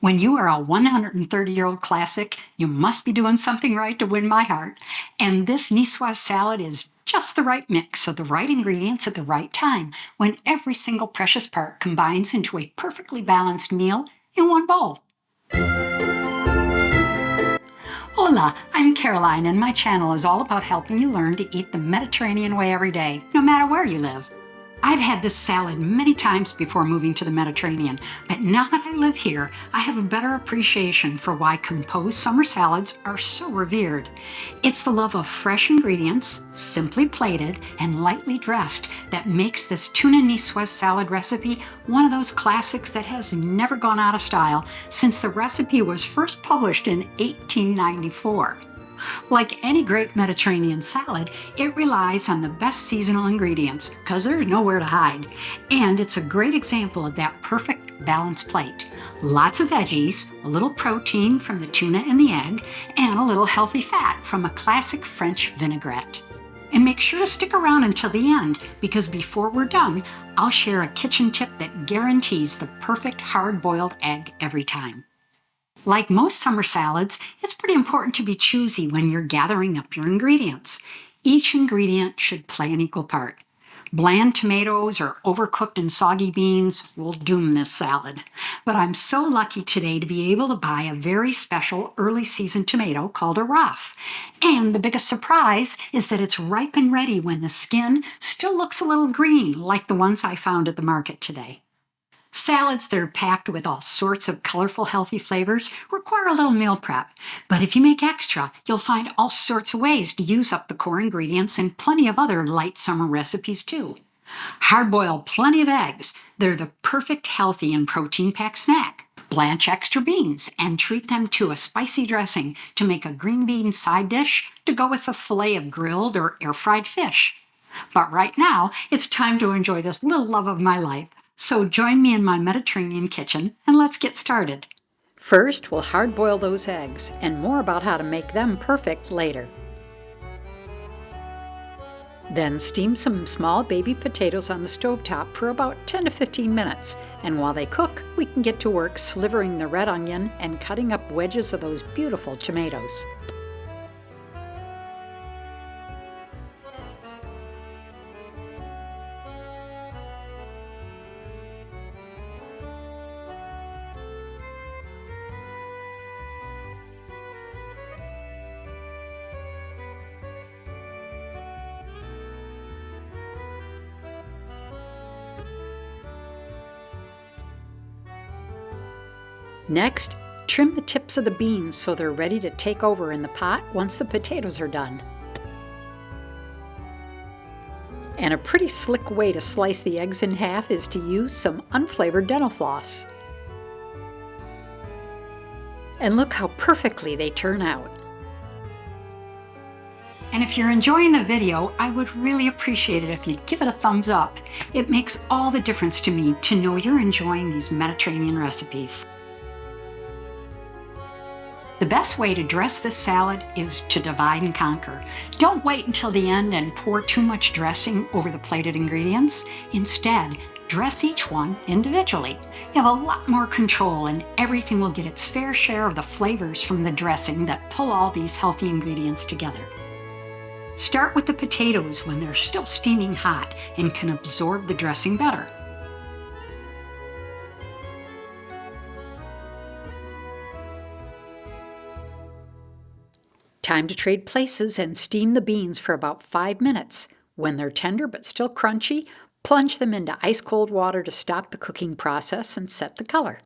When you are a 130-year-old classic, you must be doing something right to win my heart. And this Niçoise salad is just the right mix of the right ingredients at the right time when every single precious part combines into a perfectly balanced meal in one bowl. Hola, I'm Caroline, and my channel is all about helping you learn to eat the Mediterranean way every day, no matter where you live. I've had this salad many times before moving to the Mediterranean, but now that I live here, I have a better appreciation for why composed summer salads are so revered. It's the love of fresh ingredients, simply plated and lightly dressed, that makes this Tuna Niçoise salad recipe one of those classics that has never gone out of style since the recipe was first published in 1894. Like any great Mediterranean salad, it relies on the best seasonal ingredients because there's nowhere to hide. And it's a great example of that perfect balanced plate. Lots of veggies, a little protein from the tuna and the egg, and a little healthy fat from a classic French vinaigrette. And make sure to stick around until the end, because before we're done, I'll share a kitchen tip that guarantees the perfect hard-boiled egg every time. Like most summer salads, it's pretty important to be choosy when you're gathering up your ingredients. Each ingredient should play an equal part. Bland tomatoes or overcooked and soggy beans will doom this salad. But I'm so lucky today to be able to buy a very special early season tomato called a Ruff. And the biggest surprise is that it's ripe and ready when the skin still looks a little green, like the ones I found at the market today. Salads that are packed with all sorts of colorful, healthy flavors require a little meal prep. But if you make extra, you'll find all sorts of ways to use up the core ingredients in plenty of other light summer recipes too. Hard-boil plenty of eggs. They're the perfect healthy and protein-packed snack. Blanch extra beans and treat them to a spicy dressing to make a green bean side dish to go with a fillet of grilled or air-fried fish. But right now, it's time to enjoy this little love of my life. So join me in my Mediterranean kitchen and let's get started. First, we'll hard-boil those eggs, and more about how to make them perfect later. Then steam some small baby potatoes on the stovetop for about 10 to 15 minutes, and while they cook, we can get to work slivering the red onion and cutting up wedges of those beautiful tomatoes. Next, trim the tips of the beans so they're ready to take over in the pot once the potatoes are done. And a pretty slick way to slice the eggs in half is to use some unflavored dental floss. And look how perfectly they turn out. And if you're enjoying the video, I would really appreciate it if you'd give it a thumbs up. It makes all the difference to me to know you're enjoying these Mediterranean recipes. The best way to dress this salad is to divide and conquer. Don't wait until the end and pour too much dressing over the plated ingredients. Instead, dress each one individually. You have a lot more control, and everything will get its fair share of the flavors from the dressing that pull all these healthy ingredients together. Start with the potatoes when they're still steaming hot and can absorb the dressing better. Time to trade places and steam the beans for about 5 minutes. When they're tender but still crunchy, plunge them into ice-cold water to stop the cooking process and set the color.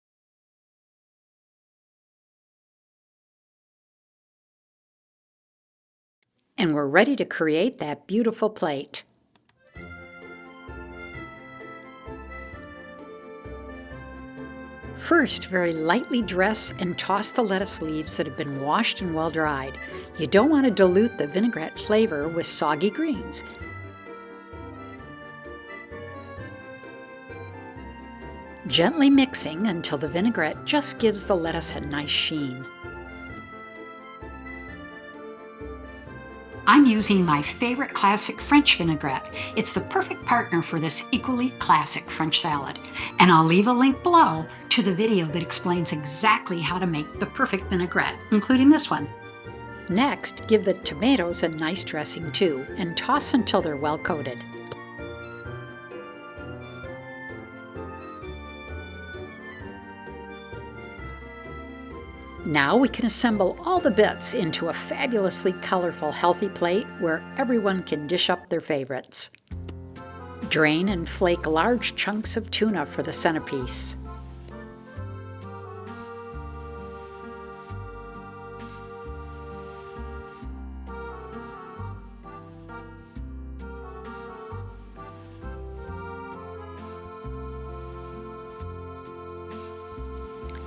And we're ready to create that beautiful plate. First, very lightly dress and toss the lettuce leaves that have been washed and well dried. You don't want to dilute the vinaigrette flavor with soggy greens. Gently mixing until the vinaigrette just gives the lettuce a nice sheen. I'm using my favorite classic French vinaigrette. It's the perfect partner for this equally classic French salad. And I'll leave a link below to the video that explains exactly how to make the perfect vinaigrette, including this one. Next, give the tomatoes a nice dressing too, and toss until they're well coated. Now we can assemble all the bits into a fabulously colorful, healthy plate where everyone can dish up their favorites. Drain and flake large chunks of tuna for the centerpiece.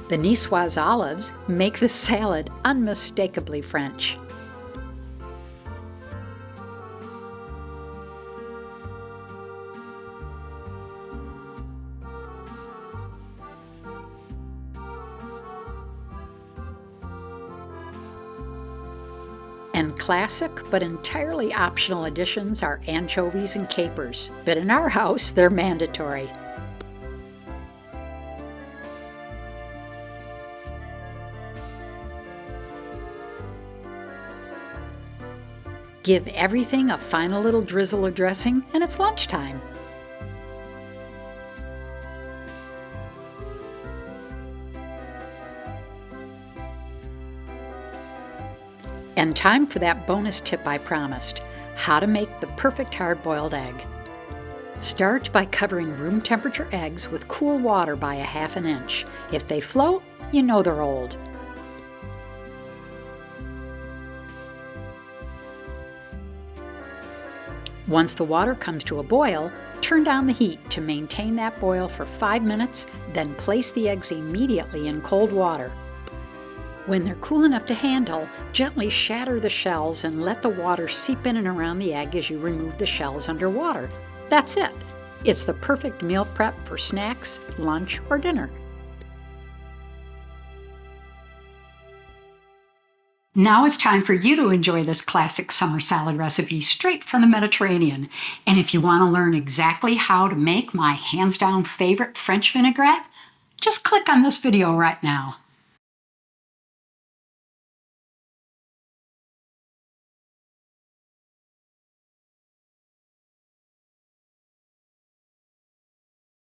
The Niçoise olives make the salad unmistakably French. And classic but entirely optional additions are anchovies and capers, but in our house they're mandatory. Give everything a final little drizzle of dressing, and it's lunchtime. And time for that bonus tip I promised, how to make the perfect hard-boiled egg. Start by covering room temperature eggs with cool water by a ½ inch. If they float, you know they're old. Once the water comes to a boil, turn down the heat to maintain that boil for 5 minutes, then place the eggs immediately in cold water. When they're cool enough to handle, gently shatter the shells and let the water seep in and around the egg as you remove the shells underwater. That's it. It's the perfect meal prep for snacks, lunch, or dinner. Now it's time for you to enjoy this classic summer salad recipe straight from the Mediterranean. And if you want to learn exactly how to make my hands-down favorite French vinaigrette, just click on this video right now.